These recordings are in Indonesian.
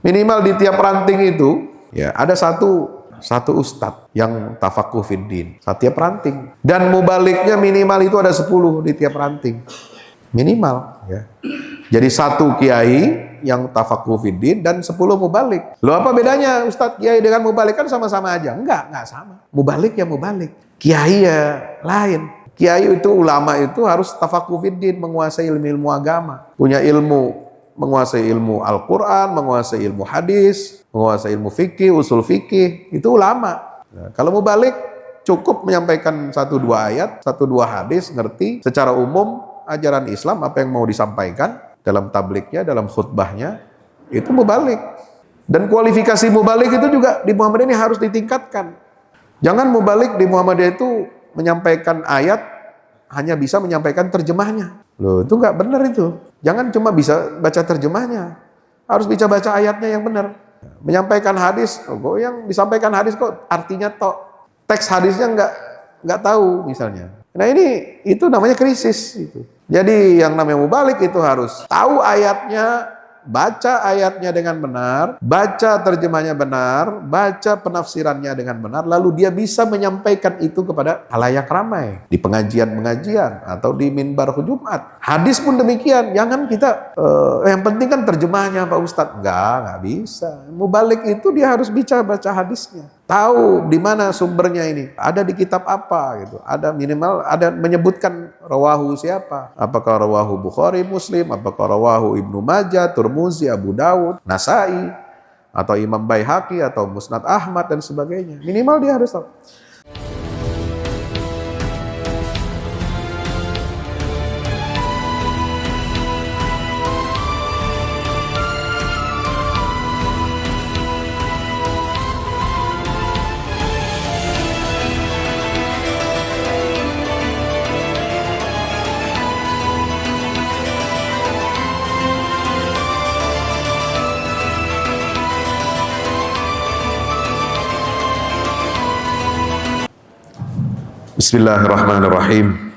Minimal di tiap ranting itu ya ada satu ustadz yang tafakuh fiddin, setiap ranting. Dan mubaliknya minimal itu ada 10 di tiap ranting. Minimal ya. Jadi satu kiai yang tafakuh fiddin dan 10 mubalik. Loh apa bedanya ustadz kiai dengan mubalik? Kan sama-sama aja. Enggak sama. Mubalik ya mubalik. Kiai ya lain. Kiai itu ulama itu harus tafakuh fiddin, menguasai ilmu agama, punya ilmu, menguasai ilmu Al-Quran, menguasai ilmu hadis, menguasai ilmu fikih, usul fikih, itu ulama. Nah, kalau mau balik, cukup menyampaikan 1-2 ayat, 1-2 hadis, ngerti secara umum ajaran Islam, apa yang mau disampaikan dalam tabliknya, dalam khutbahnya, itu mubalik. Dan kualifikasi mubalik itu juga di Muhammadiyah ini harus ditingkatkan. Jangan mubalik di Muhammadiyah itu menyampaikan ayat, hanya bisa menyampaikan terjemahnya. Loh, itu nggak benar itu. Jangan cuma bisa baca terjemahnya, harus bisa baca ayatnya yang benar. Menyampaikan hadis, kok yang disampaikan hadis kok artinya tok, teks hadisnya nggak tahu misalnya. Nah itu namanya krisis. Itu. Jadi yang namanya mubalik itu harus tahu ayatnya, baca ayatnya dengan benar, baca terjemahnya benar, baca penafsirannya dengan benar, lalu dia bisa menyampaikan itu kepada halayak ramai di pengajian-pengajian atau di minbar Jumat. Hadis pun demikian, jangan kita yang penting kan terjemahnya Pak Ustadz. Nggak bisa. Mubalik itu dia harus baca hadisnya, tahu di mana sumbernya ini, ada di kitab apa gitu, ada minimal ada menyebutkan rawahu siapa, apakah rawahu Bukhari, Muslim, apakah rawahu Ibnu Majah, Turmuzi, Abu Dawud, Nasai, atau Imam Baihaqi, atau Musnad Ahmad dan sebagainya. Minimal dia harus tahu. Bismillahirrahmanirrahim.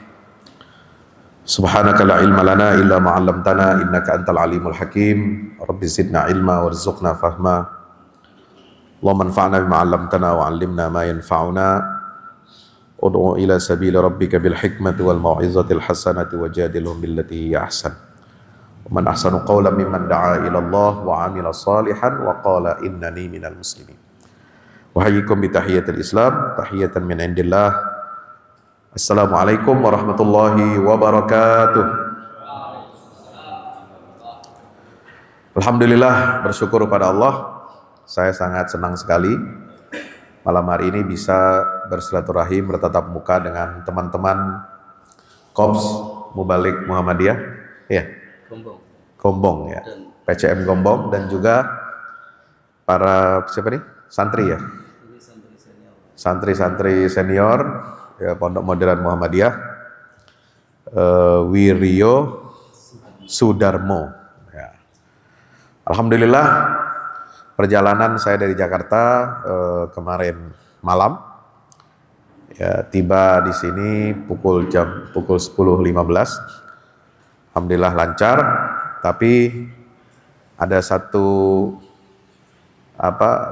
Subhanaka la ilma lana illa ma 'allamtana innaka antal alimul hakim. Rabbi zidna ilma warzuqna fahma. Allahumma anfa'na bima 'allamtana wa 'allimna ma yanfa'una. Ud'u ila sabili rabbika bil hikmati wal mau'izatil hasanati wajadilhum billati hiya ahsan. Wa man ahsanu qawlan mimman da'a ila Allah wa 'amila salihan wa qala innani minal muslimin. Wa hayyikum bi tahiyatil Islam, tahiyatan min indillah. Assalamualaikum warahmatullahi wabarakatuh. Alhamdulillah, bersyukur pada Allah. Saya sangat senang sekali malam hari ini bisa bersilaturahim, bertatap muka dengan teman-teman Korps Mubalik Muhammadiyah, ya, Gombong ya, PCM Gombong, dan juga para siapa nih? Santri ya, santri-santri senior. Ya, Pondok Modern Muhammadiyah Wiryo Sudarmo ya. Alhamdulillah perjalanan saya dari Jakarta kemarin malam ya, tiba di sini pukul 10.15. Alhamdulillah lancar, tapi ada satu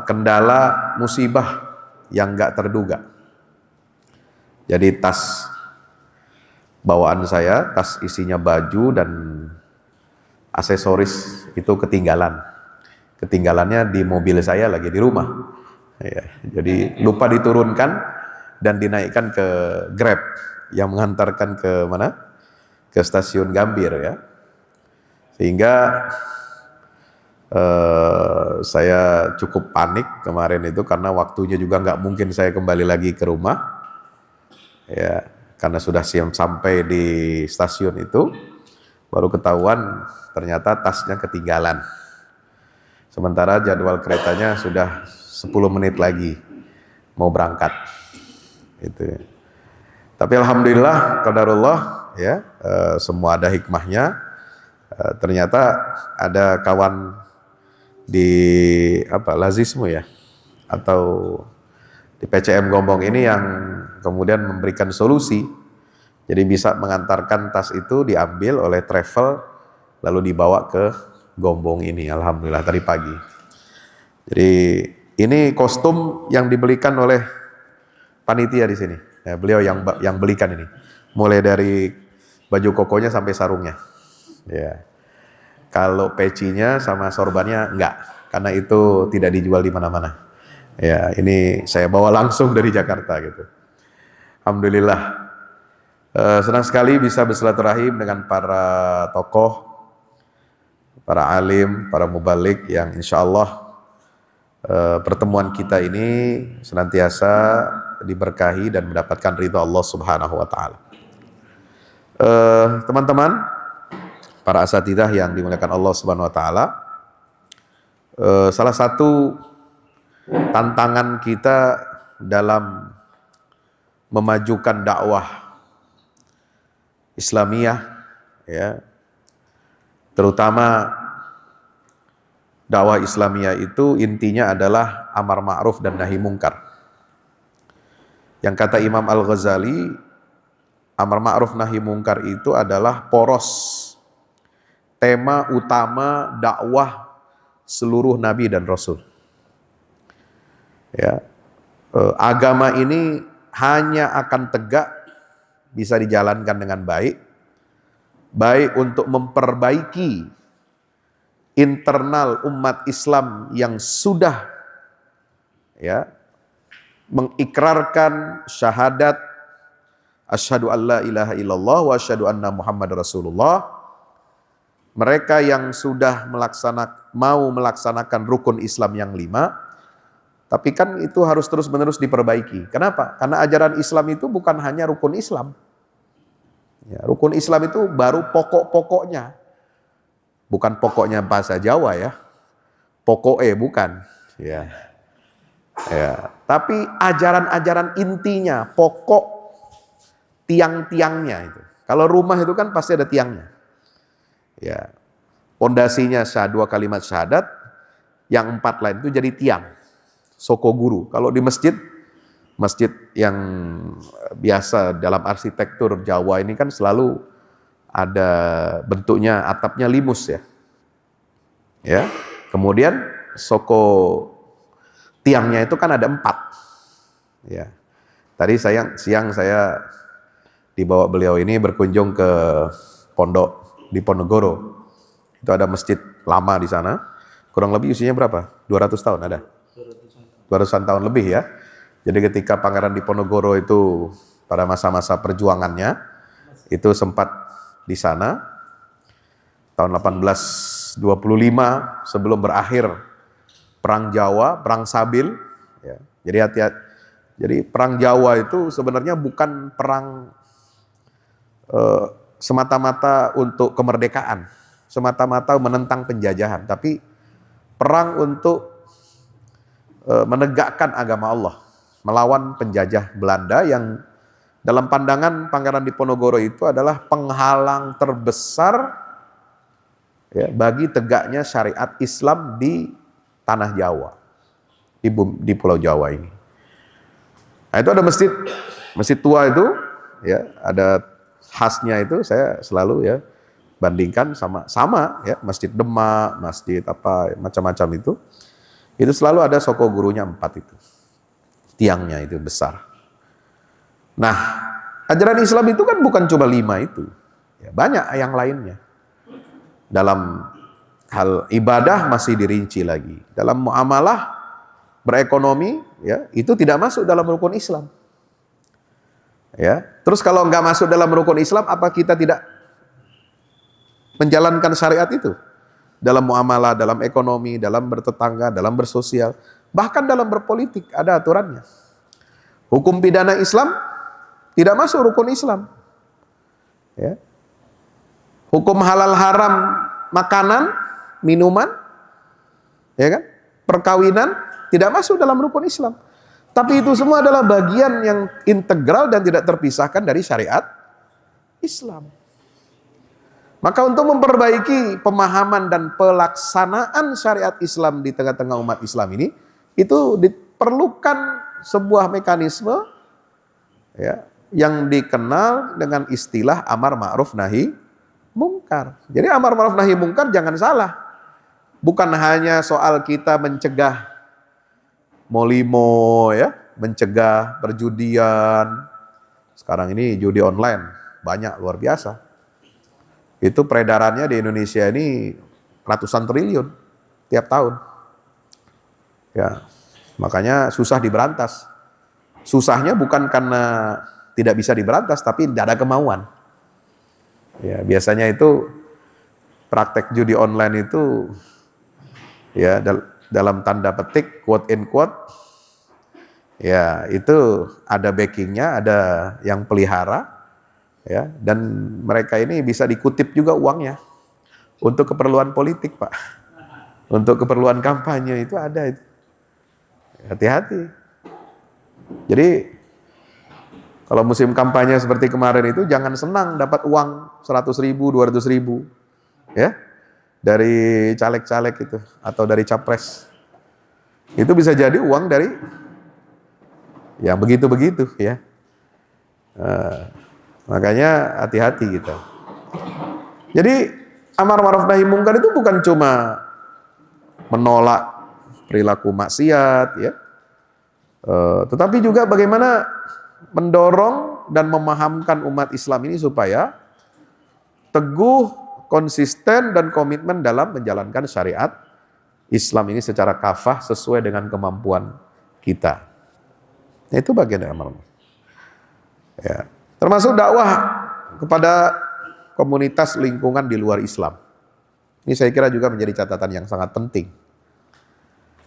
kendala musibah yang nggak terduga. Jadi tas bawaan saya, tas isinya baju dan aksesoris itu ketinggalan. Ketinggalannya di mobil saya lagi di rumah. Ya, jadi lupa diturunkan dan dinaikkan ke Grab yang mengantarkan ke mana? Ke stasiun Gambir ya. Sehingga saya cukup panik kemarin itu karena waktunya juga nggak mungkin saya kembali lagi ke rumah. Ya, karena sudah siap sampai di stasiun itu, baru ketahuan ternyata tasnya ketinggalan. Sementara jadwal keretanya sudah 10 menit lagi mau berangkat. Itu. Tapi alhamdulillah, qadarullah ya, semua ada hikmahnya. Ternyata ada kawan di Lazismu ya, atau di PCM Gombong ini yang kemudian memberikan solusi. Jadi bisa mengantarkan tas itu diambil oleh travel lalu dibawa ke Gombong ini. Alhamdulillah tadi pagi. Jadi ini kostum yang dibelikan oleh panitia di sini. Ya, beliau yang belikan ini. Mulai dari baju kokonya sampai sarungnya. Ya. Kalau pecinya sama sorbannya enggak, karena itu tidak dijual di mana-mana. Ya, ini saya bawa langsung dari Jakarta gitu. Alhamdulillah. Senang sekali bisa bersilaturahim dengan para tokoh, para alim, para mubalik yang insya Allah pertemuan kita ini senantiasa diberkahi dan mendapatkan ridha Allah Subhanahu wa Ta'ala. Teman-teman, para asatidzah yang dimuliakan Allah Subhanahu wa Ta'ala, salah satu tantangan kita dalam memajukan dakwah Islamiyah, ya, terutama dakwah Islamiyah itu intinya adalah amar ma'ruf dan nahi mungkar. Yang kata Imam Al-Ghazali, amar ma'ruf nahi mungkar itu adalah poros tema utama dakwah seluruh nabi dan rasul. Ya, agama ini hanya akan tegak bisa dijalankan dengan baik untuk memperbaiki internal umat Islam yang sudah ya mengikrarkan syahadat asyhadu alla ilaha illallah wa asyhadu anna Muhammad Rasulullah. Mereka yang sudah mau melaksanakan rukun Islam yang 5, tapi kan itu harus terus-menerus diperbaiki. Kenapa? Karena ajaran Islam itu bukan hanya rukun Islam. Ya, rukun Islam itu baru pokok-pokoknya. Bukan pokoknya bahasa Jawa ya. Pokoknya bukan. Ya. Ya. Tapi ajaran-ajaran intinya, pokok tiang-tiangnya itu. Kalau rumah itu kan pasti ada tiangnya. Ya. Pondasinya 2 kalimat syahadat, yang 4 lain itu jadi tiang. Soko guru. Kalau di masjid yang biasa dalam arsitektur Jawa ini kan selalu ada bentuknya atapnya limus ya. Ya. Kemudian soko tiangnya itu kan ada 4. Ya. Tadi siang saya dibawa beliau ini berkunjung ke pondok di Ponorogo. Itu ada masjid lama di sana. Kurang lebih usianya berapa? 200 tahun ada. 200-an tahun lebih ya. Jadi ketika Pangeran Diponegoro itu pada masa-masa perjuangannya itu sempat di sana tahun 1825 sebelum berakhir Perang Jawa, Perang Sabil ya. Jadi hati-hati. Jadi Perang Jawa itu sebenarnya bukan perang semata-mata untuk kemerdekaan, semata-mata menentang penjajahan, tapi perang untuk menegakkan agama Allah, melawan penjajah Belanda yang dalam pandangan Pangeran Diponegoro itu adalah penghalang terbesar ya, bagi tegaknya syariat Islam di tanah Jawa, di Pulau Jawa ini. Nah, itu ada masjid tua itu, ya, ada khasnya itu saya selalu ya bandingkan sama ya Masjid Demak, masjid apa macam-macam itu. Itu selalu ada soko gurunya 4 itu. Tiangnya itu besar. Nah, ajaran Islam itu kan bukan cuma 5 itu. Ya, banyak yang lainnya. Dalam hal ibadah masih dirinci lagi. Dalam muamalah, berekonomi, ya itu tidak masuk dalam rukun Islam. Ya, terus kalau nggak masuk dalam rukun Islam, apa kita tidak menjalankan syariat itu? Dalam muamalah, dalam ekonomi, dalam bertetangga, dalam bersosial, bahkan dalam berpolitik ada aturannya. Hukum pidana Islam tidak masuk rukun Islam. Ya. Hukum halal haram makanan, minuman, ya kan? Perkawinan tidak masuk dalam rukun Islam. Tapi itu semua adalah bagian yang integral dan tidak terpisahkan dari syariat Islam. Maka untuk memperbaiki pemahaman dan pelaksanaan syariat Islam di tengah-tengah umat Islam ini, itu diperlukan sebuah mekanisme ya, yang dikenal dengan istilah amar ma'ruf nahi mungkar. Jadi amar ma'ruf nahi mungkar jangan salah. Bukan hanya soal kita mencegah Molimo ya, mencegah perjudian. Sekarang ini judi online banyak, luar biasa. Itu peredarannya di Indonesia ini ratusan triliun tiap tahun. Ya, makanya susah diberantas. Susahnya bukan karena tidak bisa diberantas, tapi tidak ada kemauan. Ya, biasanya itu praktek judi online itu ya dalam tanda petik, quote in quote, ya itu ada backingnya, ada yang pelihara, ya, dan mereka ini bisa dikutip juga uangnya untuk keperluan politik, Pak, untuk keperluan kampanye itu ada itu. Hati-hati. Jadi kalau musim kampanye seperti kemarin itu jangan senang dapat uang 100.000, 200.000, ya, dari caleg-caleg itu atau dari capres. Itu bisa jadi uang dari yang begitu-begitu, ya. Makanya hati-hati kita. Jadi amar ma'ruf nahi mungkar itu bukan cuma menolak perilaku maksiat, ya, tetapi juga bagaimana mendorong dan memahamkan umat Islam ini supaya teguh, konsisten, dan komitmen dalam menjalankan syariat Islam ini secara kafah sesuai dengan kemampuan kita. Nah, itu bagian dari amar ma'ruf. Ya. Termasuk dakwah kepada komunitas lingkungan di luar Islam. Ini saya kira juga menjadi catatan yang sangat penting.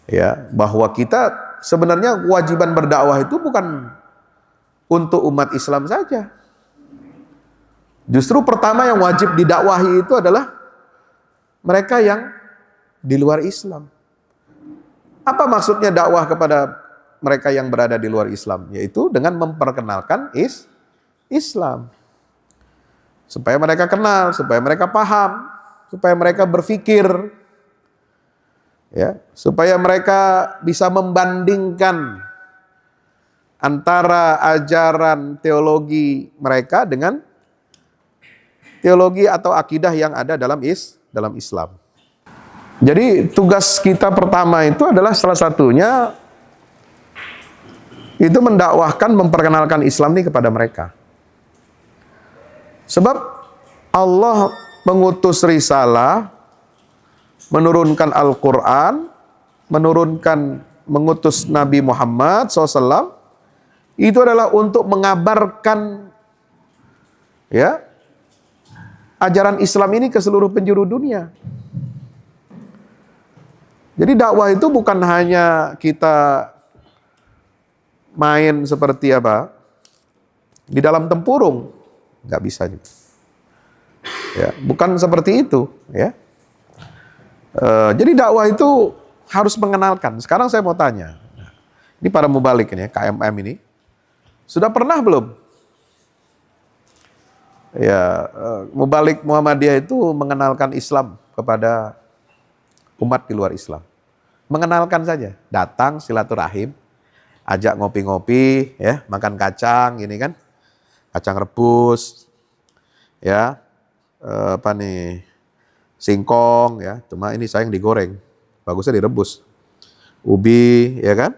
Ya, bahwa kita sebenarnya kewajiban berdakwah itu bukan untuk umat Islam saja. Justru pertama yang wajib didakwahi itu adalah mereka yang di luar Islam. Apa maksudnya dakwah kepada mereka yang berada di luar Islam? Yaitu dengan memperkenalkan Islam. Supaya mereka kenal, supaya mereka paham, supaya mereka berpikir, ya, supaya mereka bisa membandingkan antara ajaran teologi mereka dengan teologi atau akidah yang ada dalam Islam. Jadi tugas kita pertama itu adalah salah satunya itu mendakwahkan, memperkenalkan Islam ini kepada mereka. Sebab Allah mengutus risalah, menurunkan Al-Quran, mengutus Nabi Muhammad SAW, itu adalah untuk mengabarkan, ya, ajaran Islam ini ke seluruh penjuru dunia. Jadi dakwah itu bukan hanya kita main seperti apa di dalam tempurung, nggak bisa juga. Ya, bukan seperti itu, ya. Jadi dakwah itu harus mengenalkan. Sekarang saya mau tanya, ini para mubalik ini, KMM ini, sudah pernah belum? Ya, mubalik Muhammadiyah itu mengenalkan Islam kepada umat di luar Islam. Mengenalkan saja, datang silaturahim, ajak ngopi-ngopi, ya, makan kacang, gini kan, kacang rebus, ya, singkong, ya, cuma ini sayang digoreng, bagusnya direbus, ubi, ya kan,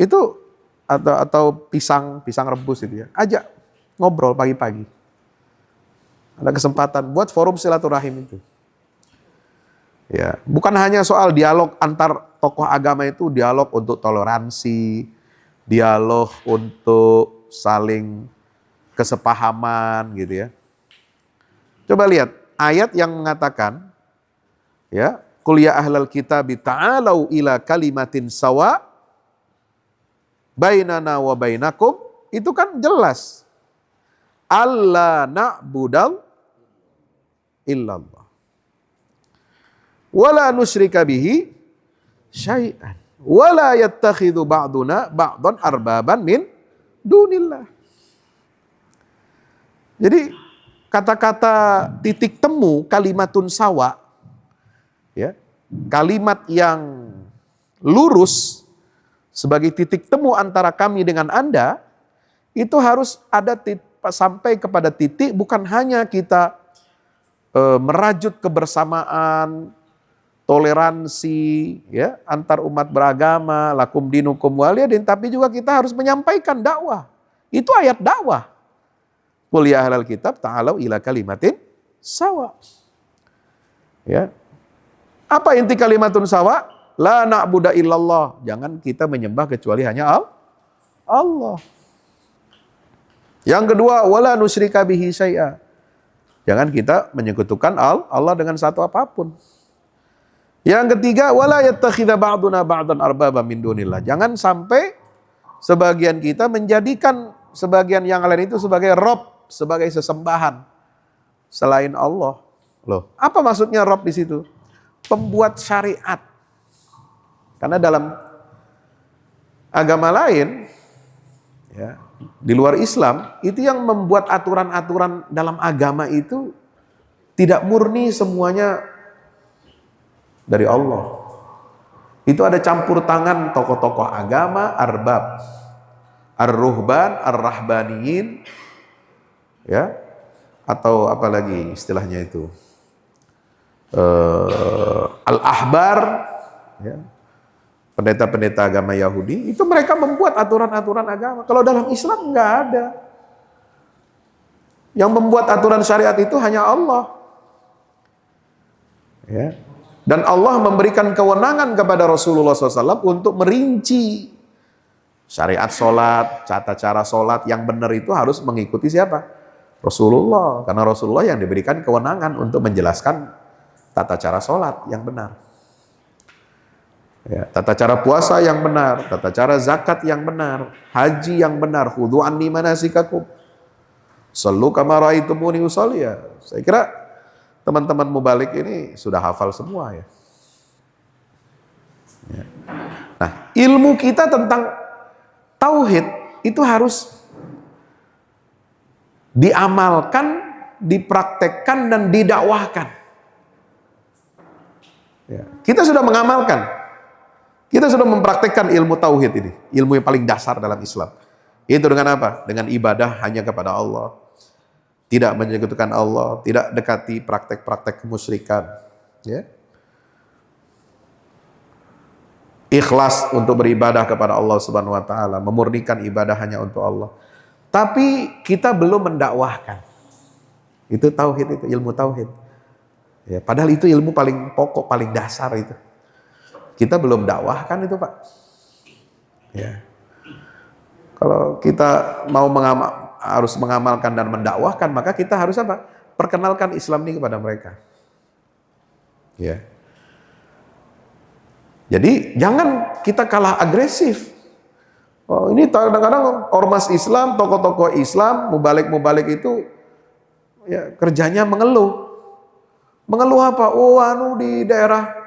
itu atau pisang rebus itu, ya, ajak ngobrol pagi-pagi, ada kesempatan buat forum silaturahim itu. Ya, bukan hanya soal dialog antar tokoh agama itu, dialog untuk toleransi, dialog untuk saling kesepahaman gitu, ya. Coba lihat ayat yang mengatakan, ya, qul ya ahlal kitab ta'alau ila kalimatin sawa bainana wa bainakum, itu kan jelas. Alla na'budal illallah wala nusyrika bihi syai'an wala yattakhidhu ba'duna ba'dan arbaban min dunillah. Jadi kata-kata titik temu kalimatun sawa, ya, kalimat yang lurus sebagai titik temu antara kami dengan Anda, itu harus ada sampai kepada titik bukan hanya kita merajut kebersamaan, toleransi, ya, antar umat beragama, lakum dinukum waliyadin, tapi juga kita harus menyampaikan dakwah. Itu ayat dakwah. Qul ya ahlal kitab ta'alau ila kalimatin sawa. Ya. Apa inti kalimatun sawa? La na'budu illallah. Jangan kita menyembah kecuali hanya Allah. Yang kedua, wala nusyrika bihi syai'a. Jangan kita menyekutukan Allah dengan satu apapun. Yang ketiga, wala yattakhidha ba'duna ba'dan arbaba min dunillah. Jangan sampai sebagian kita menjadikan sebagian yang lain itu sebagai rob, sebagai sesembahan selain Allah. Loh, apa maksudnya rob di situ? Pembuat syariat. Karena dalam agama lain, ya, di luar Islam, itu yang membuat aturan-aturan dalam agama itu tidak murni semuanya dari Allah. Itu ada campur tangan tokoh-tokoh agama, arbab, ar-ruhban, ar-rahbaniyin, ya, atau apa lagi istilahnya itu, al-ahbar, ya, pendeta-pendeta agama Yahudi, itu mereka membuat aturan-aturan agama. Kalau dalam Islam nggak ada. Yang membuat aturan syariat itu hanya Allah. Ya. Dan Allah memberikan kewenangan kepada Rasulullah SAW untuk merinci syariat sholat, tata cara sholat yang benar itu harus mengikuti siapa? Rasulullah. Karena Rasulullah yang diberikan kewenangan untuk menjelaskan tata cara sholat yang benar. Ya, tata cara puasa yang benar, tata cara zakat yang benar, haji yang benar, khudhu anni manasikakum, sallu kama ra'aitumuni usolli. Ya, saya kira teman-teman mubalik ini sudah hafal semua ya. Ya. Nah, ilmu kita tentang tauhid itu harus diamalkan, dipraktekkan dan didakwahkan. Ya. Kita sudah mengamalkan. Kita sudah mempraktekkan ilmu tauhid ini, ilmu yang paling dasar dalam Islam. Itu dengan apa? Dengan ibadah hanya kepada Allah. Tidak menyekutukan Allah, tidak dekati praktek-praktek kemusyrikan. Ya. Ikhlas untuk beribadah kepada Allah Subhanahu wa taala, memurnikan ibadah hanya untuk Allah. Tapi kita belum mendakwahkan. Itu tauhid, itu ilmu tauhid. Ya, padahal itu ilmu paling pokok, paling dasar itu. Kita belum dakwahkan itu, Pak. Ya. Kalau kita mau harus mengamalkan dan mendakwahkan, maka kita harus apa? Perkenalkan Islam ini kepada mereka. Ya. Jadi jangan kita kalah agresif. Oh, ini kadang-kadang ormas Islam, tokoh-tokoh Islam, mubalik-mubalik itu ya kerjanya mengeluh. Mengeluh apa? Oh, di daerah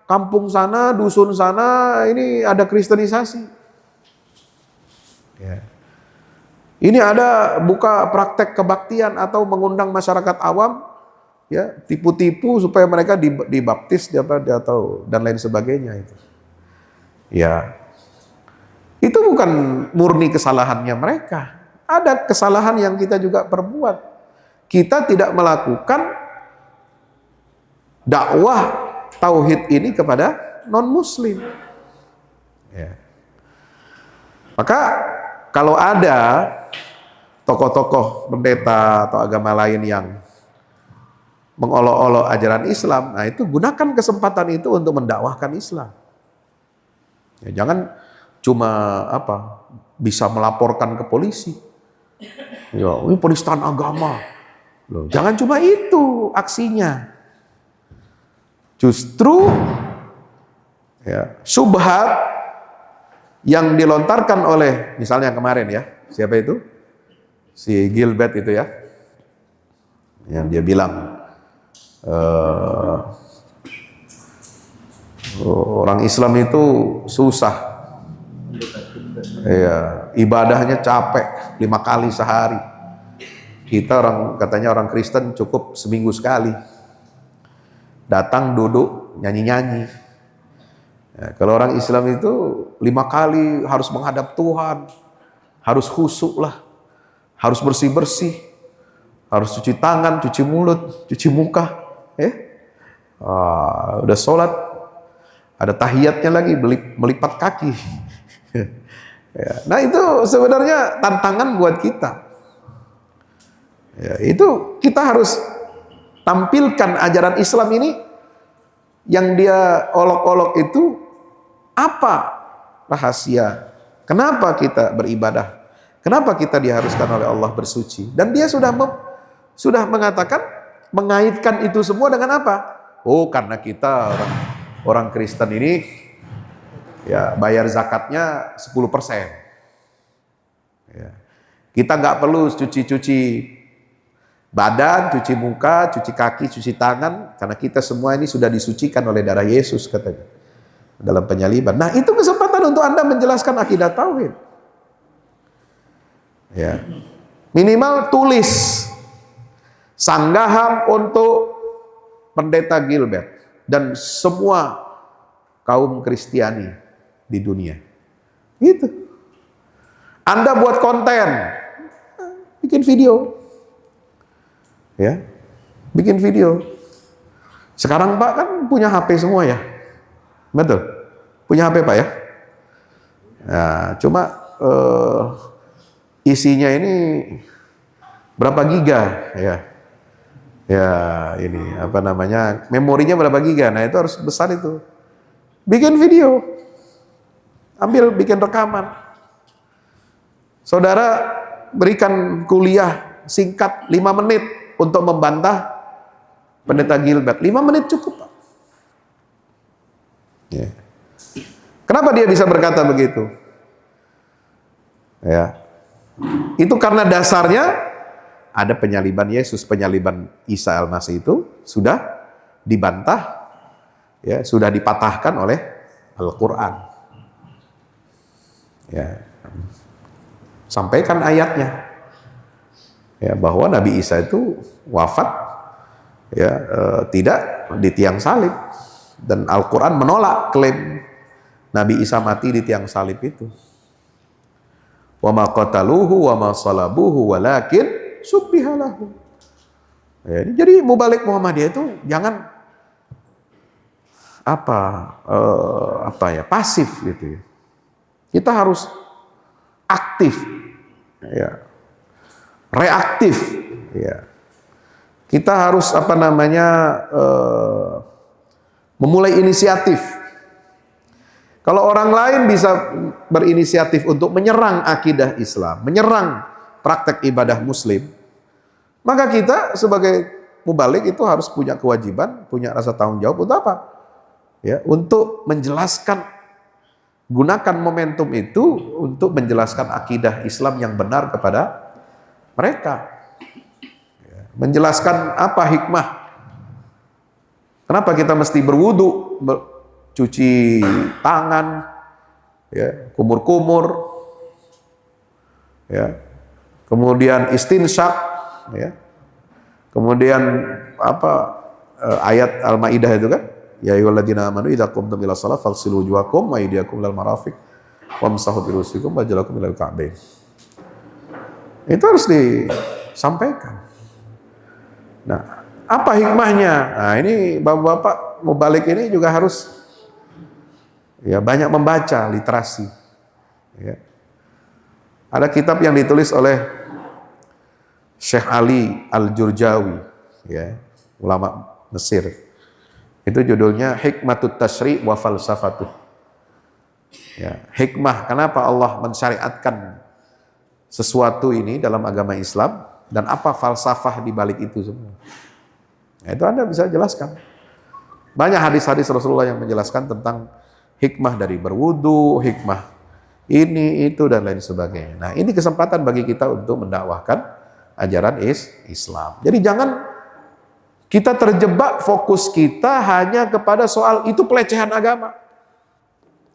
kampung sana, dusun sana, ini ada kristenisasi. Ya. Ini ada buka praktek kebaktian atau mengundang masyarakat awam, ya, tipu-tipu supaya mereka dibaptis atau dan lain sebagainya itu. Ya, itu bukan murni kesalahannya mereka. Ada kesalahan yang kita juga perbuat. Kita tidak melakukan dakwah tauhid ini kepada non-muslim. Ya. Maka kalau ada tokoh-tokoh pendeta atau agama lain yang mengolok-olok ajaran Islam, nah itu gunakan kesempatan itu untuk mendakwahkan Islam. Ya, jangan cuma bisa melaporkan ke polisi. Ya, ini penistaan agama. Loh, jangan cuma itu aksinya. Justru ya, syubhat yang dilontarkan oleh misalnya kemarin ya, siapa itu? Si Gilbert itu ya, yang dia bilang orang Islam itu susah, ya, ibadahnya capek 5 kali sehari. Kita katanya orang Kristen cukup seminggu sekali. Datang, duduk, nyanyi-nyanyi. Ya, kalau orang Islam itu 5 kali harus menghadap Tuhan, harus khusyuk lah, harus bersih-bersih, harus cuci tangan, cuci mulut, cuci muka. Udah sholat Ada tahiyatnya lagi, melipat kaki. Ya, nah itu sebenarnya tantangan buat kita. Ya, itu kita harus tampilkan ajaran Islam ini yang dia olok-olok itu apa rahasia. Kenapa kita beribadah? Kenapa kita diharuskan oleh Allah bersuci? Dan dia sudah mengatakan, mengaitkan itu semua dengan apa? Oh, karena kita orang Kristen ini ya bayar zakatnya 10%. Ya. Kita nggak perlu cuci-cuci badan, cuci muka, cuci kaki, cuci tangan, karena kita semua ini sudah disucikan oleh darah Yesus, katanya dalam penyaliban. Nah, itu kesempatan untuk Anda menjelaskan akidah tauhid. Ya. Minimal tulis sanggahan untuk Pendeta Gilbert dan semua kaum Kristiani di dunia. Gitu. Anda buat konten, bikin video. Ya. Bikin video. Sekarang Pak kan punya HP semua ya. Betul. Punya HP Pak ya? Nah, cuma isinya ini berapa giga ya? Ya, ini apa namanya? Memorinya berapa giga? Nah, itu harus besar itu. Bikin video. Bikin rekaman. Saudara berikan kuliah singkat 5 menit untuk membantah Pendeta Gilbert. 5 menit cukup, Pak. Ya. Kenapa dia bisa berkata begitu? Ya. Itu karena dasarnya ada penyaliban Yesus, penyaliban Isa Al-Masih itu sudah dibantah, ya, sudah dipatahkan oleh Al-Quran. Ya, sampaikan ayatnya, ya, bahwa Nabi Isa itu wafat, ya, tidak di tiang salib, dan Al-Quran menolak klaim Nabi Isa mati di tiang salib itu. Wa ma qataluhu wa ma salabuhu walakin subbiha lahu. Ya, jadi mubalik Muhammadiyah itu jangan pasif gitu ya. Kita harus aktif, ya, reaktif, ya. Kita harus memulai inisiatif. Kalau orang lain bisa berinisiatif untuk menyerang akidah Islam, menyerang praktek ibadah Muslim, maka kita sebagai mubalik itu harus punya kewajiban, punya rasa tanggung jawab untuk apa? Ya, untuk menjelaskan. Gunakan momentum itu untuk menjelaskan akidah Islam yang benar kepada mereka. Menjelaskan apa hikmah. Kenapa kita mesti berwudu, cuci tangan, ya, kumur-kumur, ya, kemudian istinsyak, ya, kemudian ayat Al-Maidah itu kan? Ya ayyuhalladzina amanu idza qumtum ila shalah faghsilu wujuhakum wa aydiyakum ilal marafiq wamsahu bi ru'usikum wa arjulakum ilal ka'bain. Itu harus disampaikan. Nah, apa hikmahnya? Nah, ini Bapak-bapak mau balik ini juga harus ya banyak membaca, literasi. Ya. Ada kitab yang ditulis oleh Syekh Ali Al-Jurjawi, ya, ulama Mesir. Itu judulnya Hikmatut Tasyri' wa Falsafatuh. Ya, hikmah kenapa Allah mensyariatkan sesuatu ini dalam agama Islam dan apa falsafah di balik itu semua. Nah, itu Anda bisa jelaskan. Banyak hadis-hadis Rasulullah yang menjelaskan tentang hikmah dari berwudu, hikmah ini, itu, dan lain sebagainya. Nah, ini kesempatan bagi kita untuk mendakwahkan ajaran Islam. Jadi jangan kita terjebak, fokus kita hanya kepada soal itu pelecehan agama,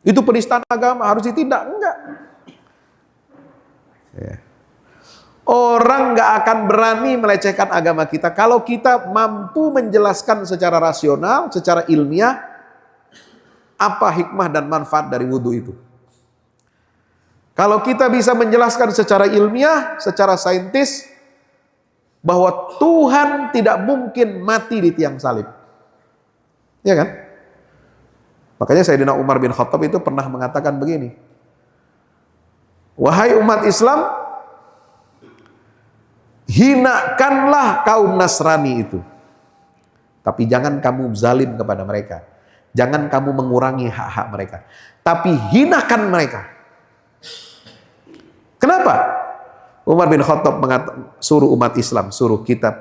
itu penistaan agama, harus ditindak. Enggak. Ya. Orang nggak akan berani melecehkan agama kita kalau kita mampu menjelaskan secara rasional, secara ilmiah, apa hikmah dan manfaat dari wudhu itu. Kalau kita bisa menjelaskan secara ilmiah, secara saintis, bahwa Tuhan tidak mungkin mati di tiang salib. Ya kan? Makanya Sayyidina Umar bin Khattab itu pernah mengatakan begini, wahai umat Islam, hinakanlah kaum Nasrani itu, tapi jangan kamu zalim kepada mereka, jangan kamu mengurangi hak-hak mereka, tapi hinakan mereka. Kenapa? Umar bin Khattab suruh umat Islam, suruh kita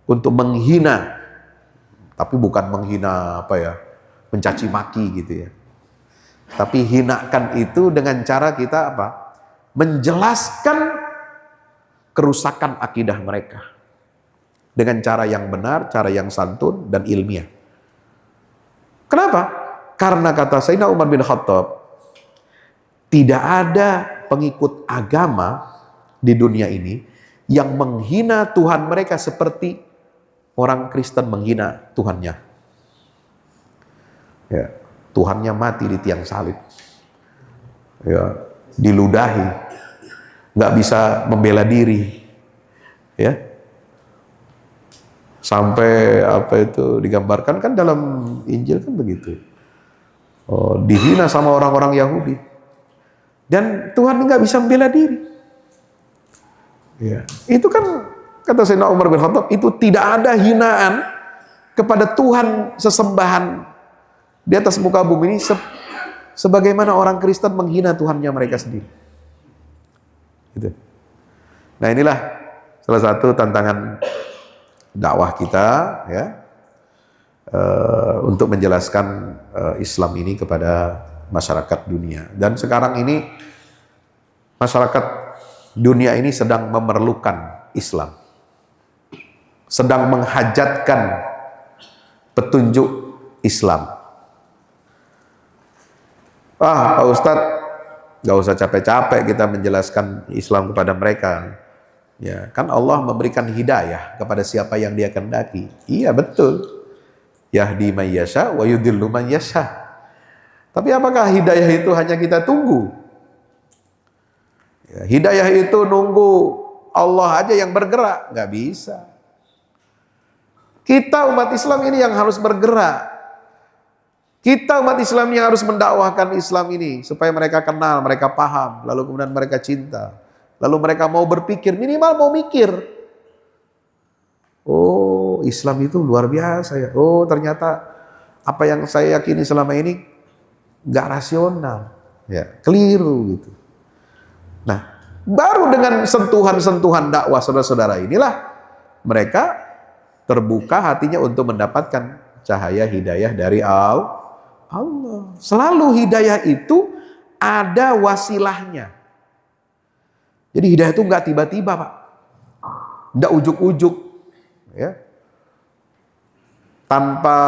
untuk menghina, tapi bukan menghina mencaci maki gitu ya. Tapi hinakan itu dengan cara kita menjelaskan kerusakan akidah mereka dengan cara yang benar, cara yang santun dan ilmiah. Kenapa? Karena kata Sayyidina Umar bin Khattab, tidak ada pengikut agama di dunia ini yang menghina Tuhan mereka seperti orang Kristen menghina Tuhannya. Ya, Tuhannya mati di tiang salib. Ya, diludahi, nggak bisa membela diri. Ya. Sampai digambarkan kan dalam Injil kan begitu. Oh, dihina sama orang-orang Yahudi. Dan Tuhan nggak bisa membela diri. Ya. Itu kan kata Sayyidina Umar bin Khattab, itu tidak ada hinaan kepada Tuhan sesembahan di atas muka bumi ini sebagaimana orang Kristen menghina Tuhannya mereka sendiri. Gitu. Nah, inilah salah satu tantangan dakwah kita ya, untuk menjelaskan Islam ini kepada masyarakat dunia. Dan sekarang ini masyarakat dunia ini sedang memerlukan Islam, sedang menghajatkan petunjuk Islam. Pak Ustadz, gak usah capek-capek kita menjelaskan Islam kepada mereka. Ya, kan Allah memberikan hidayah kepada siapa yang Dia kehendaki. Iya betul. Yahdi man yasha wa yudhillu man yasha. Tapi apakah hidayah itu hanya kita tunggu? Ya, hidayah itu nunggu Allah aja yang bergerak, nggak bisa. Kita umat Islam ini yang harus bergerak. Kita umat Islam yang harus mendakwahkan Islam ini supaya mereka kenal, mereka paham, lalu kemudian mereka cinta, lalu mereka mau berpikir, minimal mau mikir. Oh, Islam itu luar biasa ya. Oh, ternyata apa yang saya yakini selama ini nggak rasional, ya, keliru gitu. Nah, baru dengan sentuhan-sentuhan dakwah saudara-saudara inilah mereka terbuka hatinya untuk mendapatkan cahaya hidayah dari Allah. Selalu hidayah itu ada wasilahnya. Jadi hidayah itu nggak tiba-tiba, Pak. Nggak ujuk-ujuk, ya. Tanpa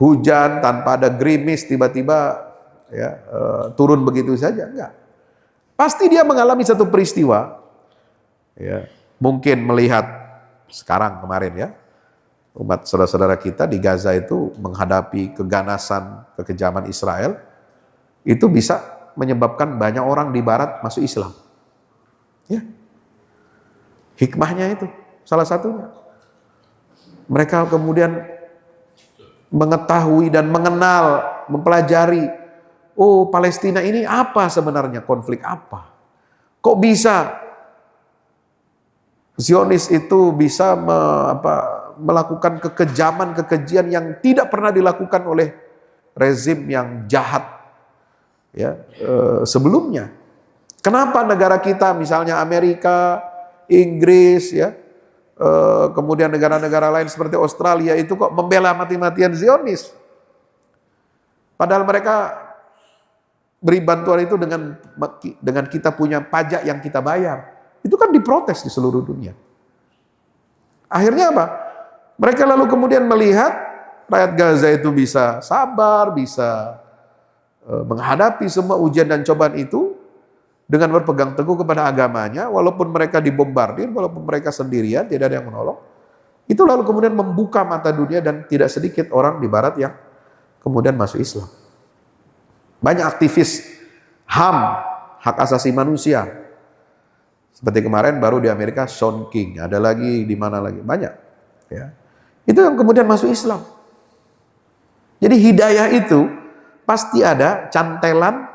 hujan, tanpa ada gerimis tiba-tiba ya turun begitu saja, enggak. Pasti dia mengalami satu peristiwa, ya. Mungkin melihat sekarang kemarin ya, umat saudara-saudara kita di Gaza itu menghadapi keganasan, kekejaman Israel, itu bisa menyebabkan banyak orang di barat masuk Islam. Ya. Hikmahnya itu salah satunya. Mereka kemudian mengetahui dan mengenal, mempelajari, oh Palestina ini apa sebenarnya, konflik apa? Kok bisa Zionis itu bisa melakukan kekejaman-kekejian yang tidak pernah dilakukan oleh rezim yang jahat ya sebelumnya. Kenapa negara kita, misalnya Amerika, Inggris, ya, kemudian negara-negara lain seperti Australia itu kok membela mati-matian Zionis? Padahal mereka beri bantuan itu dengan kita punya pajak yang kita bayar. Itu kan diprotes di seluruh dunia. Akhirnya apa? Mereka lalu kemudian melihat rakyat Gaza itu bisa sabar, bisa menghadapi semua ujian dan cobaan itu dengan berpegang teguh kepada agamanya, walaupun mereka dibombardir, walaupun mereka sendirian, tidak ada yang menolong. Itu lalu kemudian membuka mata dunia dan tidak sedikit orang di barat yang kemudian masuk Islam. Banyak aktivis HAM, hak asasi manusia. Seperti kemarin baru di Amerika Shaun King, ada lagi di mana lagi, banyak. Ya. Itu yang kemudian masuk Islam. Jadi hidayah itu pasti ada cantelan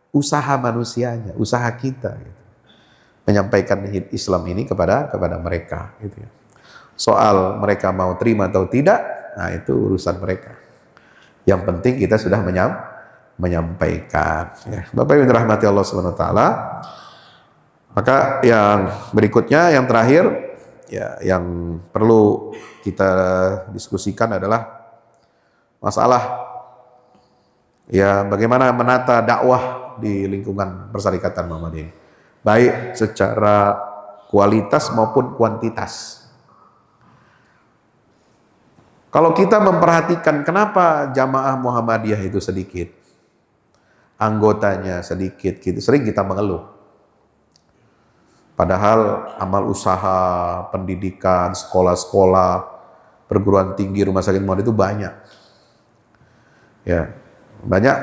usaha manusianya, usaha kita gitu. Menyampaikan Islam ini kepada mereka gitu ya. Soal mereka mau terima atau tidak, nah itu urusan mereka. Yang penting kita sudah menyampaikan ya. Bapak Ibu dirahmati Allah Subhanahu wa taala. Maka yang berikutnya, yang terakhir ya, yang perlu kita diskusikan adalah masalah ya bagaimana menata dakwah di lingkungan Persyarikatan Muhammadiyah, baik secara kualitas maupun kuantitas. Kalau kita memperhatikan kenapa jamaah Muhammadiyah itu sedikit, anggotanya sedikit, gitu, sering kita mengeluh. Padahal amal usaha, pendidikan, sekolah-sekolah, perguruan tinggi, rumah sakit Muhammadiyah itu banyak. Ya, banyak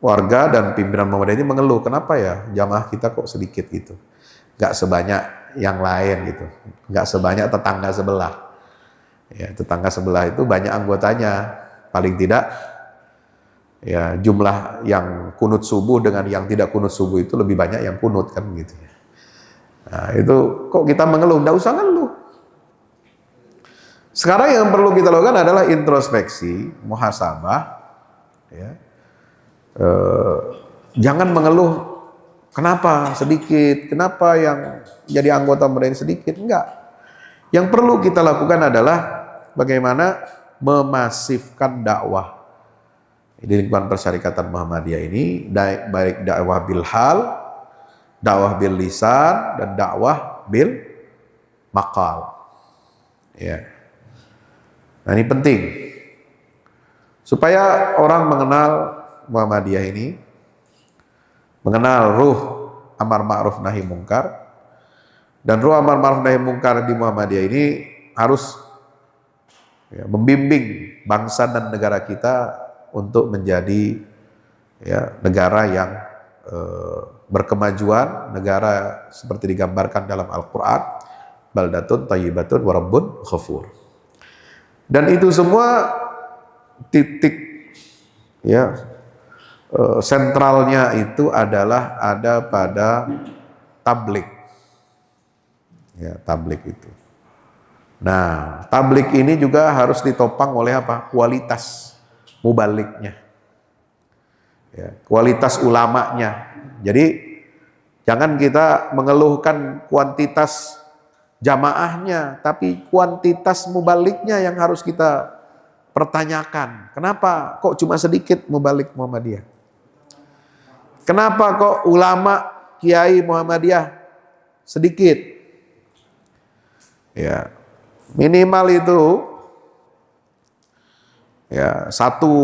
warga dan pimpinan Muhammadiyah ini mengeluh, kenapa ya jamaah kita kok sedikit gitu, nggak sebanyak yang lain gitu, nggak sebanyak tetangga sebelah. Ya, tetangga sebelah itu banyak anggotanya, paling tidak ya jumlah yang kunut subuh dengan yang tidak kunut subuh itu lebih banyak yang kunut kan gitu. Nah, itu kok kita mengeluh, nggak usah ngeluh. Sekarang yang perlu kita lakukan adalah introspeksi, muhasabah. Ya. Jangan mengeluh, kenapa sedikit, kenapa yang jadi anggota mereka sedikit, enggak. Yang perlu kita lakukan adalah bagaimana memasifkan dakwah di lingkungan Persyarikatan Muhammadiyah ini, baik dakwah bil hal, dakwah bil lisan, dan dakwah bil maqal. Ya. Nah, ini penting supaya orang mengenal Muhammadiyah ini, mengenal ruh amar ma'ruf nahi mungkar, dan ruh amar ma'ruf nahi mungkar di Muhammadiyah ini harus ya, membimbing bangsa dan negara kita untuk menjadi ya, negara yang berkemajuan, negara seperti digambarkan dalam Al-Quran, baldatun thayyibatun wa rabbun ghafur. Dan itu semua titik ya sentralnya itu adalah ada pada tablik. Ya, tablik itu. Nah, tablik ini juga harus ditopang oleh apa? Kualitas mubaliknya. Ya, kualitas ulamanya. Jadi jangan kita mengeluhkan kuantitas jamaahnya, tapi kuantitas mubaliknya yang harus kita pertanyakan. Kenapa kok cuma sedikit mubalik Muhammadiyah? Kenapa kok ulama kiai Muhammadiyah sedikit? Ya, minimal itu ya satu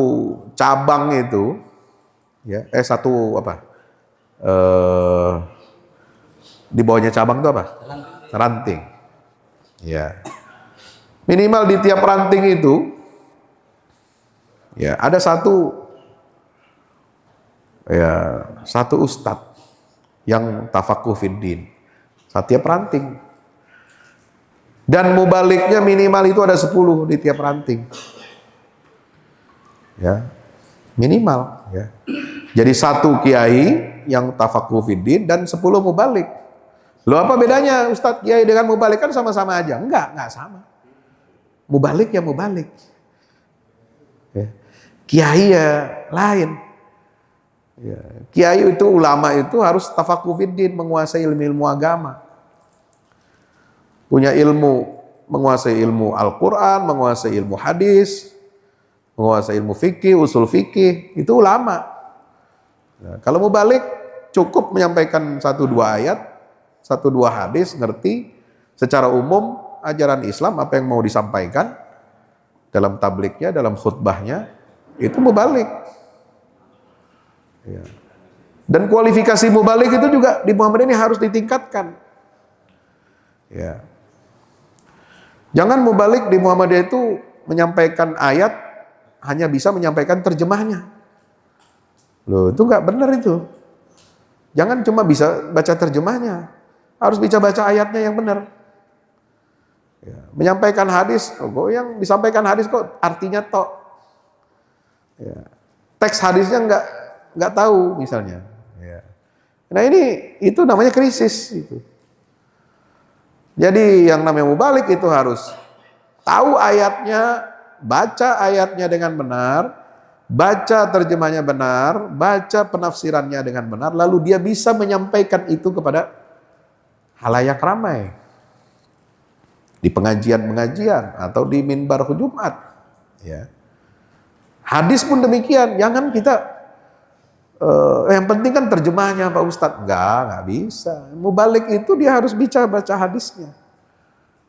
cabang itu ya satu apa? Di bawahnya cabang itu apa? Ranting. Ya. Minimal di tiap ranting itu ya ada satu ustadz yang tafakuh fiddin setiap ranting. Dan mubaliknya minimal itu ada 10 di tiap ranting. Ya. Minimal ya. Jadi satu kiai yang tafakuh fiddin dan 10 mubalik. Loh, apa bedanya ustadz kiai dengan mubalik? Kan sama-sama aja. Enggak sama. Mubalik ya mubalik. Ya. Kiai ya lain. Ya. Kiai itu, ulama itu harus tafakuh fiddin, menguasai ilmu agama. Punya ilmu, menguasai ilmu Al-Quran, menguasai ilmu hadis, menguasai ilmu fikih, usul fikih, itu ulama. Nah, kalau mubalik cukup menyampaikan 1-2 ayat, 1-2 hadis, ngerti secara umum ajaran Islam apa yang mau disampaikan dalam tabliknya, dalam khutbahnya, itu mubalik. Ya. Dan kualifikasi mubalik itu juga di Muhammadiyah ini harus ditingkatkan. Ya. Jangan mubalik di Muhammadiyah itu menyampaikan ayat hanya bisa menyampaikan terjemahnya. Loh, itu nggak benar itu. Jangan cuma bisa baca terjemahnya, harus bisa baca ayatnya yang benar. Ya. Menyampaikan hadis, kok yang disampaikan hadis kok artinya tok. Ya. Teks hadisnya nggak tahu misalnya. Ya. Nah itu namanya krisis itu. Jadi yang namanya mubalik itu harus tahu ayatnya, baca ayatnya dengan benar, baca terjemahnya benar, baca penafsirannya dengan benar, lalu dia bisa menyampaikan itu kepada halayak ramai di pengajian-pengajian atau di mimbar Jumat. Ya. Hadis pun demikian, jangan kita yang penting kan terjemahnya Pak Ustadz. Enggak bisa. Mubalik itu dia harus baca hadisnya.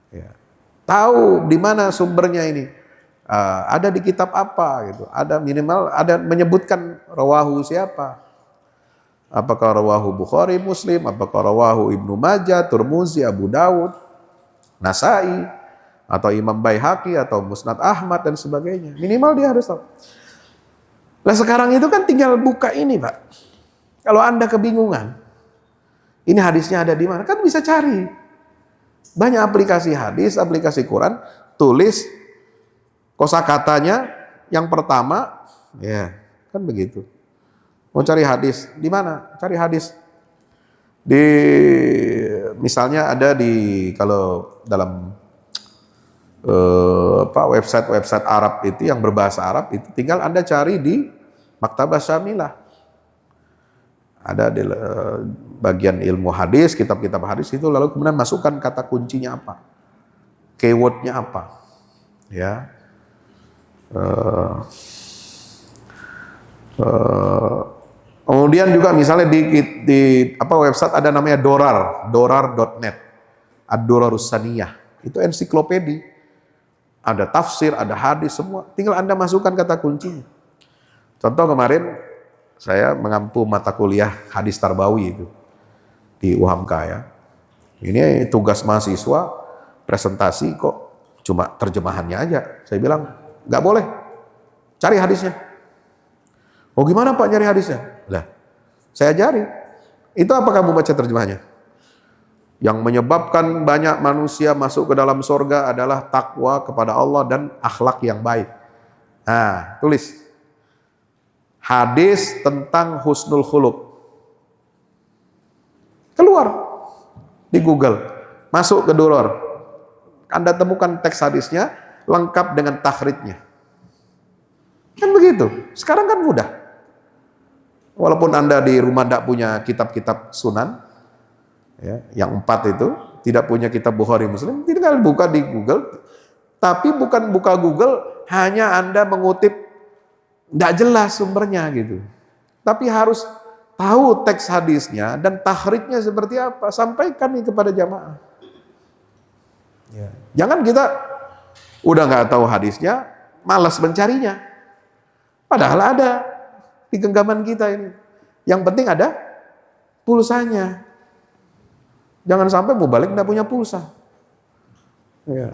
Ya. Tahu di mana sumbernya ini. Ada di kitab apa gitu. Ada minimal ada menyebutkan rawahu siapa. Apakah rawahu Bukhari, Muslim, apakah rawahu Ibnu Majah, Tirmidzi, Abu Dawud, Nasai, atau Imam Baihaqi atau Musnad Ahmad dan sebagainya. Minimal dia harus tahu. Nah sekarang itu kan tinggal buka ini Pak. Kalau Anda kebingungan, ini hadisnya ada di mana? Kan bisa cari. Banyak aplikasi hadis, aplikasi Quran, tulis kosakatanya yang pertama, ya kan begitu. Mau cari hadis, di mana? Cari hadis. Di misalnya ada di kalau dalam website Arab itu yang berbahasa Arab itu tinggal Anda cari di Maktabah Syamilah. Ada di bagian ilmu hadis, kitab-kitab hadis itu lalu kemudian masukkan kata kuncinya apa, keywordnya apa, ya. Kemudian juga misalnya di website ada namanya dorar.net, ad-durarus saniyah, itu ensiklopedi. Ada tafsir, ada hadis, semua. Tinggal Anda masukkan kata kuncinya. Contoh kemarin, saya mengampu mata kuliah hadis tarbawi itu. Di UHAMKA ya. Ini tugas mahasiswa, presentasi kok cuma terjemahannya aja. Saya bilang, nggak boleh. Cari hadisnya. Oh gimana Pak nyari hadisnya? Lah, saya ajari. Itu apa kamu baca terjemahannya? Yang menyebabkan banyak manusia masuk ke dalam surga adalah takwa kepada Allah dan akhlak yang baik. Nah, tulis. Hadis tentang husnul khuluq. Keluar di Google. Masuk ke Durar. Anda temukan teks hadisnya lengkap dengan takhrijnya. Kan begitu. Sekarang kan mudah. Walaupun Anda di rumah tidak punya kitab-kitab sunan, ya, yang 4 itu tidak punya kitab Bukhari Muslim, tinggal buka di Google. Tapi bukan buka Google hanya Anda mengutip tidak jelas sumbernya gitu. Tapi harus tahu teks hadisnya dan takhrijnya seperti apa, sampaikan ini kepada jamaah. Ya. Jangan kita udah nggak tahu hadisnya, malas mencarinya. Padahal ada di genggaman kita ini. Yang penting ada pulsanya. Jangan sampai mubalik tidak punya pulsa. Iya.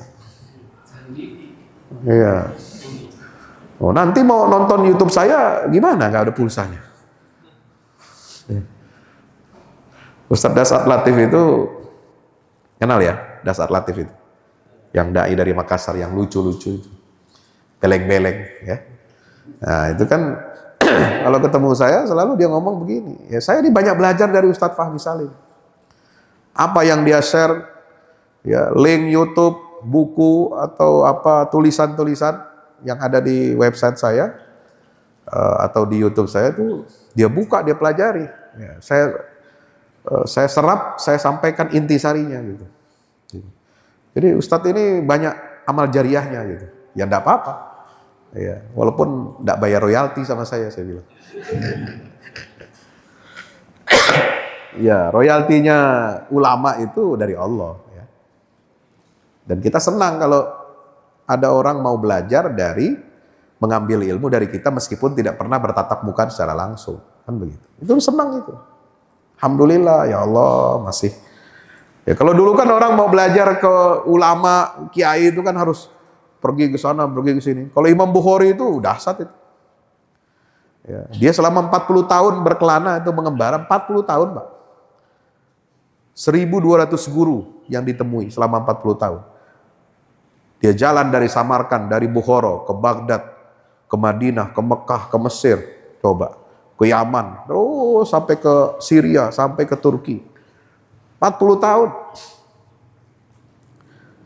Iya. Oh, nanti mau nonton YouTube saya gimana? Nggak ada pulsanya. Ustadz Dasat Latif itu kenal ya, Dasat Latif itu, yang dai dari Makassar, yang lucu-lucu itu, beleng-beleng, ya. Nah itu kan kalau ketemu saya selalu dia ngomong begini. Ya saya ini banyak belajar dari Ustadz Fahmi Salim. Apa yang dia share, ya link YouTube, buku atau apa tulisan-tulisan yang ada di website saya atau di YouTube saya itu dia buka, dia pelajari. Ya, saya serap, saya sampaikan intisarinya gitu. Jadi Ustadz ini banyak amal jariahnya gitu. Ya enggak apa-apa. Ya, walaupun enggak bayar royalti sama saya bilang. Ya, royaltinya ulama itu dari Allah ya. Dan kita senang kalau ada orang mau belajar dari mengambil ilmu dari kita meskipun tidak pernah bertatap muka secara langsung, kan begitu. Itu senang itu. Alhamdulillah ya Allah masih. Ya kalau dulu kan orang mau belajar ke ulama, kiai itu kan harus pergi ke sana, pergi ke sini. Kalau Imam Bukhari itu dahsyat itu. Ya, dia selama 40 tahun berkelana itu mengembara, 40 tahun, Pak. 1.200 guru yang ditemui selama 40 tahun. Dia jalan dari Samarkand, dari Bukhara ke Baghdad, ke Madinah, ke Mekah, ke Mesir, coba, ke Yaman, terus sampai ke Syria, sampai ke Turki. 40 tahun.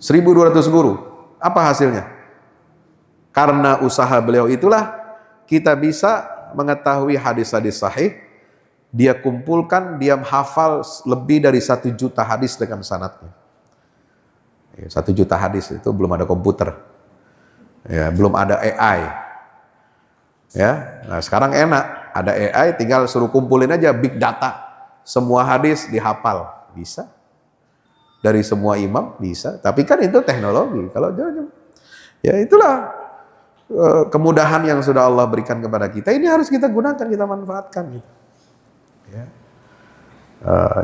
1.200 guru. Apa hasilnya? Karena usaha beliau itulah kita bisa mengetahui hadis-hadis sahih. Dia kumpulkan, dia hafal lebih dari 1 juta hadis dengan sanadnya. 1 juta hadis itu belum ada komputer. Ya, belum ada AI. Ya, nah sekarang enak, ada AI, tinggal suruh kumpulin aja big data, semua hadis dihafal, bisa. Dari semua imam bisa, tapi kan itu teknologi. Kalau ya itulah kemudahan yang sudah Allah berikan kepada kita. Ini harus kita gunakan, kita manfaatkan. Gitu. Ya.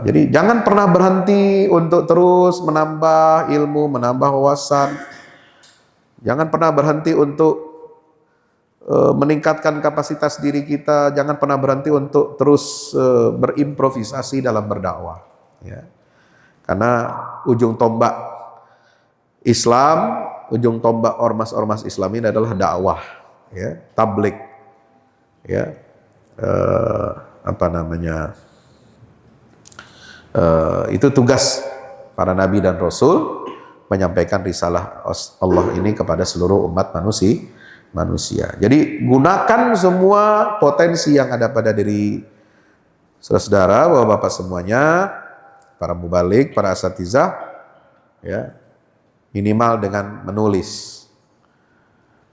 Jadi jangan pernah berhenti untuk terus menambah ilmu, menambah wawasan. Jangan pernah berhenti untuk meningkatkan kapasitas diri kita, jangan pernah berhenti untuk terus berimprovisasi dalam berdakwah. Ya. Karena ujung tombak Islam, ujung tombak ormas-ormas Islam ini adalah dakwah, ya, tabligh, ya, itu tugas para nabi dan rasul, menyampaikan risalah Allah ini kepada seluruh umat manusia. Jadi gunakan semua potensi yang ada pada diri saudara, bapak-bapak semuanya, para mubaligh, para asatizah, ya, minimal dengan menulis,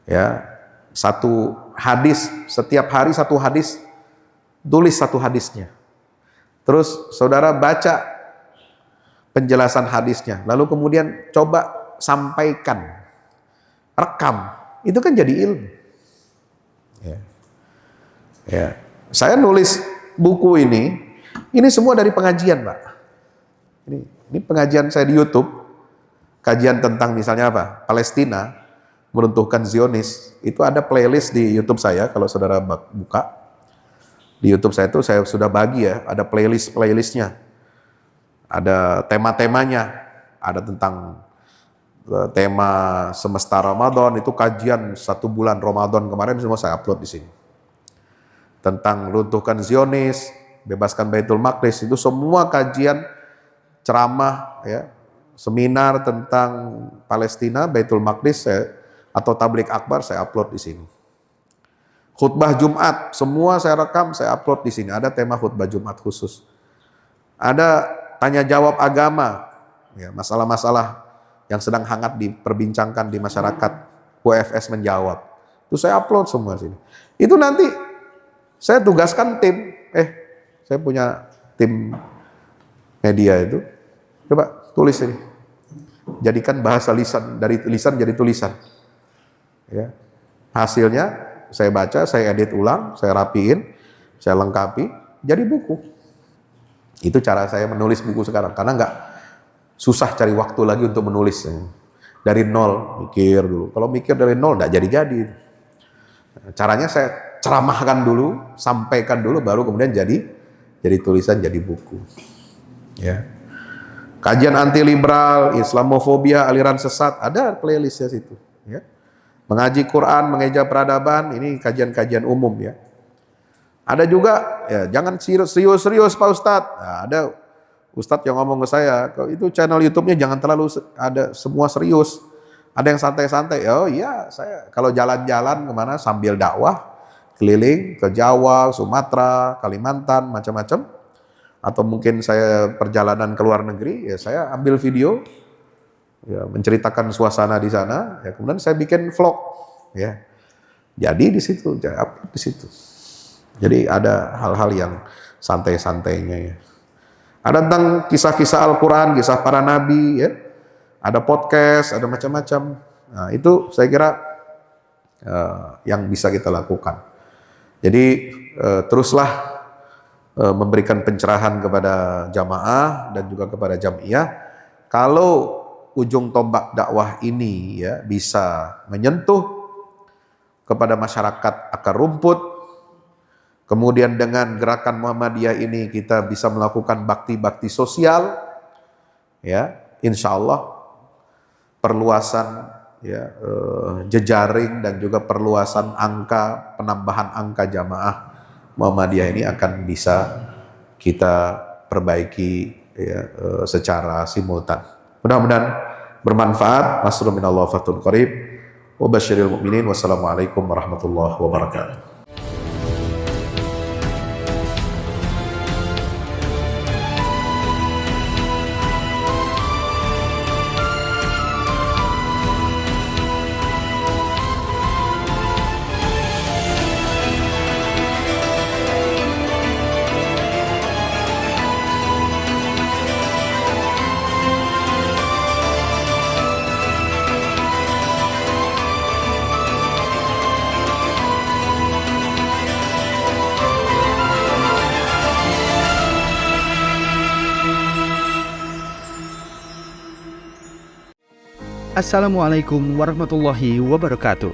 ya, 1 hadis, setiap hari 1 hadis, tulis 1 hadisnya. Terus saudara baca penjelasan hadisnya, lalu kemudian coba sampaikan, rekam. Itu kan jadi ilmu. Ya. Ya. Saya nulis buku ini semua dari pengajian, Pak. Ini pengajian saya di YouTube, kajian tentang misalnya apa? Palestina, meruntuhkan Zionis. Itu ada playlist di YouTube saya, kalau saudara buka. Di YouTube saya itu saya sudah bagi ya, ada playlistnya. Ada tema-temanya, ada tentang tema semesta Ramadan, itu kajian 1 bulan Ramadan kemarin semua saya upload di sini. Tentang runtuhkan Zionis, bebaskan Baitul Maqdis, itu semua kajian, ceramah, ya, seminar tentang Palestina, Baitul Maqdis atau tabligh akbar saya upload di sini. Khutbah Jumat, semua saya rekam, saya upload di sini. Ada tema khutbah Jumat khusus. Ada tanya jawab agama, ya, masalah-masalah yang sedang hangat diperbincangkan di masyarakat, WFS menjawab. Itu saya upload semua sini. Itu nanti saya tugaskan tim, saya punya tim media itu, coba tulis ini. Jadikan bahasa lisan, dari lisan jadi tulisan. Ya. Hasilnya saya baca, saya edit ulang, saya rapiin, saya lengkapi, jadi buku. Itu cara saya menulis buku sekarang, karena nggak susah cari waktu lagi untuk menulis. Dari nol, mikir dulu. Kalau mikir dari nol, nggak jadi-jadi. Caranya saya ceramahkan dulu, sampaikan dulu, baru kemudian jadi tulisan, jadi buku. Ya. Kajian anti liberal, Islamofobia, aliran sesat, ada playlistnya situ. Ya. Mengaji Quran, mengeja peradaban, ini kajian-kajian umum ya. Ada juga, ya, jangan serius-serius Pak Ustadz. Nah, ada Ustadz yang ngomong ke saya, itu channel YouTube-nya jangan terlalu ada semua serius. Ada yang santai-santai. Oh iya, saya kalau jalan-jalan kemana sambil dakwah, keliling ke Jawa, Sumatera, Kalimantan, macam-macam. Atau mungkin saya perjalanan ke luar negeri, ya saya ambil video, ya, menceritakan suasana di sana. Ya, kemudian saya bikin vlog. Ya, jadi di situ, upload di situ. Jadi ada hal-hal yang santai-santainya ya. Ada tentang kisah-kisah Al-Quran, kisah para nabi, ya. Ada podcast, ada macam-macam. Nah, itu saya kira yang bisa kita lakukan. Jadi teruslah memberikan pencerahan kepada jamaah dan juga kepada jam'iyah. Kalau ujung tombak dakwah ini ya bisa menyentuh kepada masyarakat akar rumput, kemudian dengan gerakan Muhammadiyah ini kita bisa melakukan bakti-bakti sosial, ya, insya Allah perluasan ya, jejaring dan juga perluasan penambahan angka jamaah Muhammadiyah ini akan bisa kita perbaiki ya, secara simultan. Mudah-mudahan bermanfaat. Nasrun minallah fathun qarib. Wa basyiril mu'minin. Wassalamualaikum warahmatullahi wabarakatuh. Assalamualaikum warahmatullahi wabarakatuh.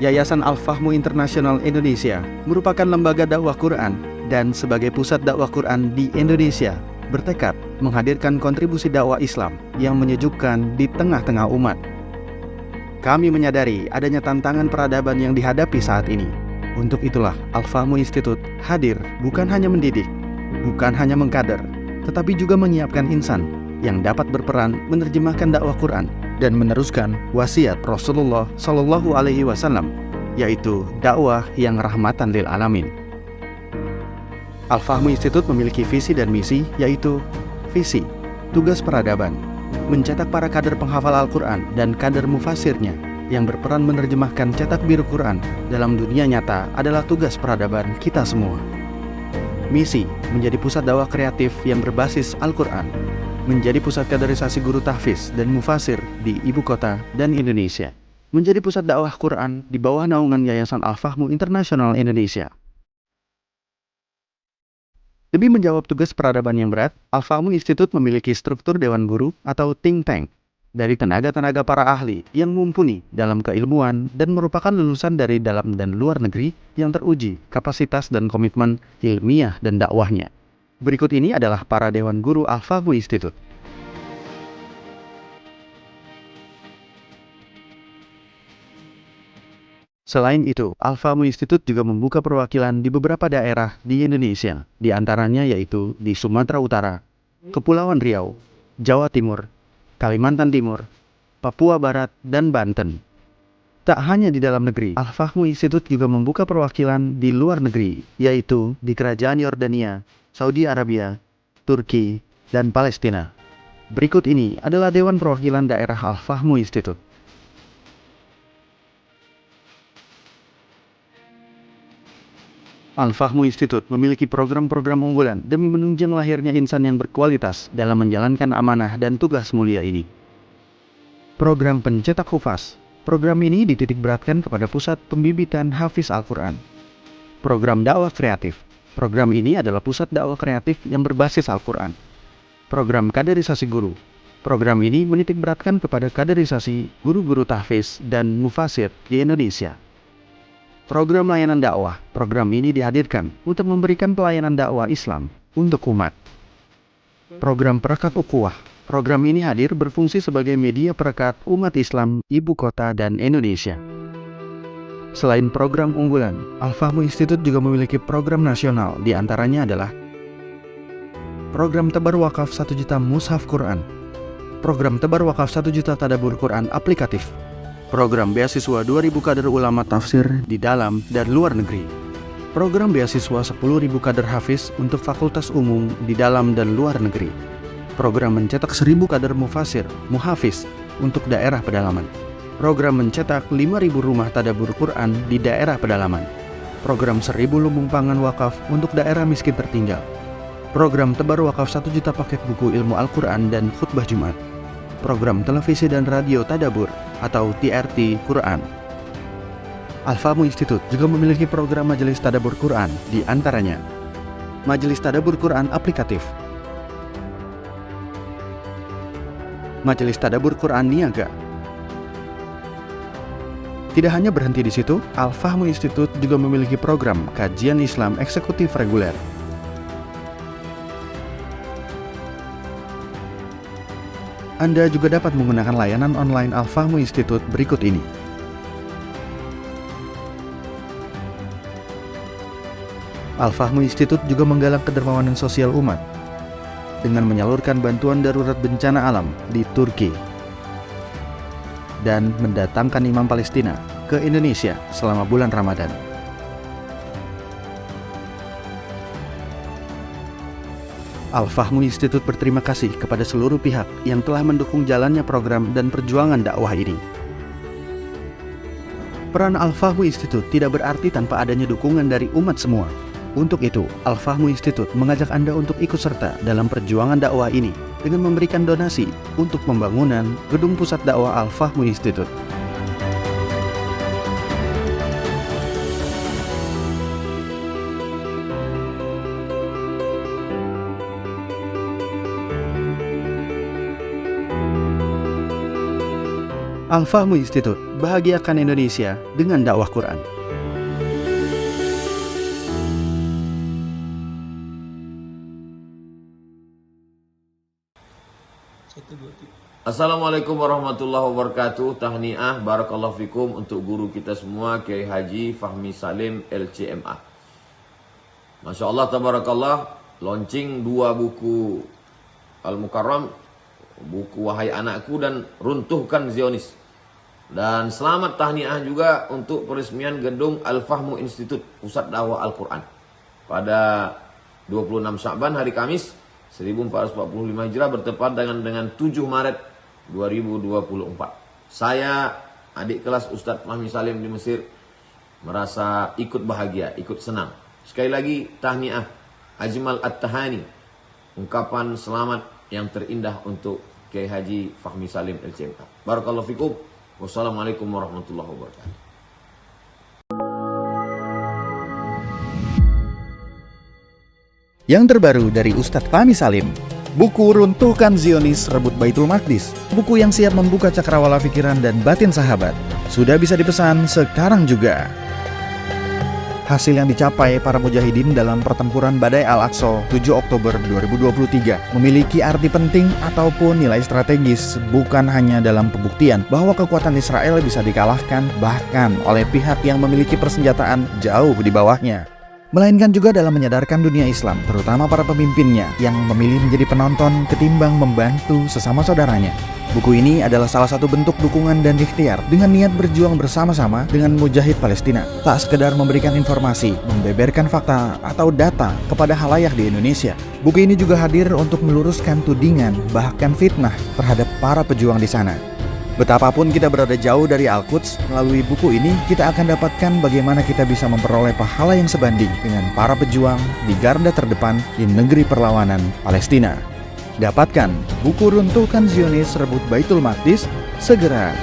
Yayasan Al-Fahmu International Indonesia merupakan lembaga dakwah Quran dan sebagai pusat dakwah Quran di Indonesia bertekad menghadirkan kontribusi dakwah Islam yang menyejukkan di tengah-tengah umat. Kami menyadari adanya tantangan peradaban yang dihadapi saat ini. Untuk itulah Al-Fahmu Institute hadir bukan hanya mendidik, bukan hanya mengkader, tetapi juga menyiapkan insan yang dapat berperan menerjemahkan dakwah Quran dan meneruskan wasiat Rasulullah Shallallahu Alaihi Wasallam, yaitu dakwah yang rahmatan lil alamin. Al-Fahmu Institute memiliki visi dan misi, yaitu visi, tugas peradaban, mencetak para kader penghafal Al-Quran dan kader mufasirnya yang berperan menerjemahkan cetak biru Quran dalam dunia nyata adalah tugas peradaban kita semua. Misi, menjadi pusat dakwah kreatif yang berbasis Al-Quran, menjadi pusat kaderisasi guru tahfiz dan mufasir di ibu kota dan Indonesia, menjadi pusat dakwah Quran di bawah naungan Yayasan Al-Fahmu International Indonesia. Demi menjawab tugas peradaban yang berat, Al-Fahmu Institute memiliki struktur Dewan Guru atau think tank dari tenaga-tenaga para ahli yang mumpuni dalam keilmuan dan merupakan lulusan dari dalam dan luar negeri yang teruji kapasitas dan komitmen ilmiah dan dakwahnya. Berikut ini adalah para Dewan Guru Al-Fahmu Institute. Selain itu, Al-Fahmu Institute juga membuka perwakilan di beberapa daerah di Indonesia, di antaranya yaitu di Sumatera Utara, Kepulauan Riau, Jawa Timur, Kalimantan Timur, Papua Barat, dan Banten. Tak hanya di dalam negeri, Al-Fahmu Institute juga membuka perwakilan di luar negeri, yaitu di Kerajaan Yordania, Saudi Arabia, Turki, dan Palestina. Berikut ini adalah Dewan Perwakilan Daerah Al-Fahmu Institute. Al-Fahmu Institute memiliki program-program unggulan demi menunjang lahirnya insan yang berkualitas dalam menjalankan amanah dan tugas mulia ini. Program pencetak hufaz. Program ini dititik beratkan kepada pusat pembibitan hafiz Al-Quran. Program dakwah kreatif. Program ini adalah pusat dakwah kreatif yang berbasis Al-Quran. Program kaderisasi guru. Program ini menitik beratkan kepada kaderisasi guru-guru tahfiz dan mufasir di Indonesia. Program layanan dakwah. Program ini dihadirkan untuk memberikan pelayanan dakwah Islam untuk umat. Program perekat ukhuwah. Program ini hadir berfungsi sebagai media perekat umat Islam, ibu kota, dan Indonesia. Selain program unggulan, Al-Fahmu Institute juga memiliki program nasional, di antaranya adalah program tebar wakaf 1 juta mushaf Quran, program tebar wakaf 1 juta tadabbur Quran aplikatif, program beasiswa 2.000 kader ulama tafsir di dalam dan luar negeri, program beasiswa 10.000 kader hafiz untuk fakultas umum di dalam dan luar negeri, program mencetak 1.000 kader mufasir, muhafiz untuk daerah pedalaman, program mencetak 5.000 rumah tadabbur Quran di daerah pedalaman, program 1.000 lumbung pangan wakaf untuk daerah miskin tertinggal, program tebar wakaf 1 juta paket buku ilmu Al-Quran dan khutbah Jumat, program televisi dan radio tadabbur atau TRT Quran. Al-Fahmu Institute juga memiliki program majelis tadabbur Quran, di antaranya Majelis Tadabbur Quran aplikatif, Majelis Tadabbur Quran Niaga. Tidak hanya berhenti di situ, Al-Fahmu Institute juga memiliki program kajian Islam eksekutif reguler. Anda juga dapat menggunakan layanan online Al-Fahmu Institute berikut ini. Al-Fahmu Institute juga menggalang kedermawanan sosial umat dengan menyalurkan bantuan darurat bencana alam di Turki dan mendatangkan imam Palestina ke Indonesia selama bulan Ramadan. Al-Fahmu Institute berterima kasih kepada seluruh pihak yang telah mendukung jalannya program dan perjuangan dakwah ini. Peran Al-Fahmu Institute tidak berarti tanpa adanya dukungan dari umat semua. Untuk itu, Al-Fahmu Institute mengajak Anda untuk ikut serta dalam perjuangan dakwah ini dengan memberikan donasi untuk pembangunan gedung pusat dakwah Al-Fahmu Institute. Al-Fahmu Institute, bahagiakan Indonesia dengan dakwah Quran. Assalamualaikum warahmatullahi wabarakatuh. Tahniah barakallahu fikum untuk guru kita semua, Kiai Haji Fahmi Salim LCMA. Masya Allah tabarakallah, launching 2 buku Al-Mukarram, buku Wahai Anakku dan Runtuhkan Zionis. Dan selamat tahniah juga untuk peresmian gedung Al-Fahmu Institute, Pusat Dakwah Al-Quran, pada 26 Sya'ban hari Kamis 1445 Hijrah bertepatan dengan 7 Maret 2024. Saya, adik kelas Ustadz Fahmi Salim di Mesir, merasa ikut bahagia, ikut senang. Sekali lagi tahniah, ajmal at-tahani, ungkapan selamat yang terindah untuk Kiai Haji Fahmi Salim LCMA. Barakallahu fikum. Wassalamualaikum warahmatullahi wabarakatuh. Yang terbaru dari Ustadz Fahmi Salim, buku Runtuhkan Zionis Rebut Baitul Maqdis, buku yang siap membuka cakrawala pikiran dan batin sahabat, sudah bisa dipesan sekarang juga. Hasil yang dicapai para mujahidin dalam pertempuran Badai Al-Aqsa 7 Oktober 2023 memiliki arti penting ataupun nilai strategis, bukan hanya dalam pembuktian bahwa kekuatan Israel bisa dikalahkan bahkan oleh pihak yang memiliki persenjataan jauh di bawahnya, melainkan juga dalam menyadarkan dunia Islam, terutama para pemimpinnya yang memilih menjadi penonton ketimbang membantu sesama saudaranya. Buku ini adalah salah satu bentuk dukungan dan ikhtiar dengan niat berjuang bersama-sama dengan mujahid Palestina. Tak sekedar memberikan informasi, membeberkan fakta atau data kepada khalayak di Indonesia. Buku ini juga hadir untuk meluruskan tudingan bahkan fitnah terhadap para pejuang di sana. Betapapun kita berada jauh dari Al-Quds, melalui buku ini kita akan dapatkan bagaimana kita bisa memperoleh pahala yang sebanding dengan para pejuang di garda terdepan di negeri perlawanan Palestina. Dapatkan buku Runtuhkan Zionis Rebut Baitul Maqdis segera.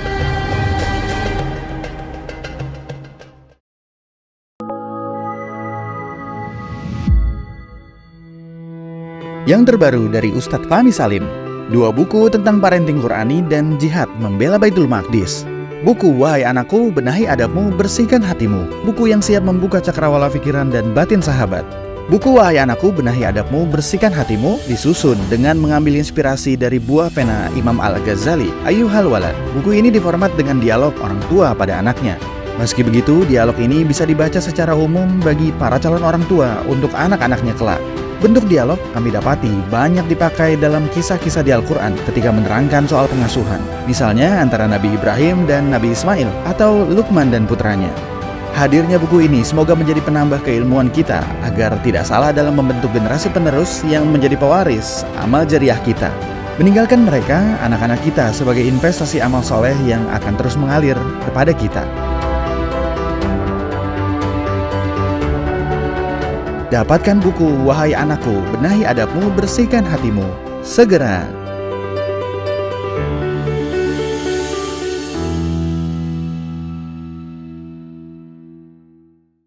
Yang terbaru dari Ustadz Fahmi Salim, 2 buku tentang parenting Qurani dan jihad membela Baitul Maqdis. Buku Wahai Anakku, Benahi Adabmu, Bersihkan Hatimu, buku yang siap membuka cakrawala pikiran dan batin sahabat. Buku Wahai Anakku, Benahi Adabmu, Bersihkan Hatimu disusun dengan mengambil inspirasi dari buah pena Imam Al-Ghazali, Ayyuhal Walad. Buku ini diformat dengan dialog orang tua pada anaknya. Meski begitu, dialog ini bisa dibaca secara umum bagi para calon orang tua untuk anak-anaknya kelak. Bentuk dialog kami dapati banyak dipakai dalam kisah-kisah di Al-Quran ketika menerangkan soal pengasuhan. Misalnya antara Nabi Ibrahim dan Nabi Ismail atau Luqman dan putranya. Hadirnya buku ini semoga menjadi penambah keilmuan kita agar tidak salah dalam membentuk generasi penerus yang menjadi pewaris amal jariah kita. Meninggalkan mereka, anak-anak kita, sebagai investasi amal soleh yang akan terus mengalir kepada kita. Dapatkan buku Wahai Anakku, Benahi Adabmu, Bersihkan Hatimu segera.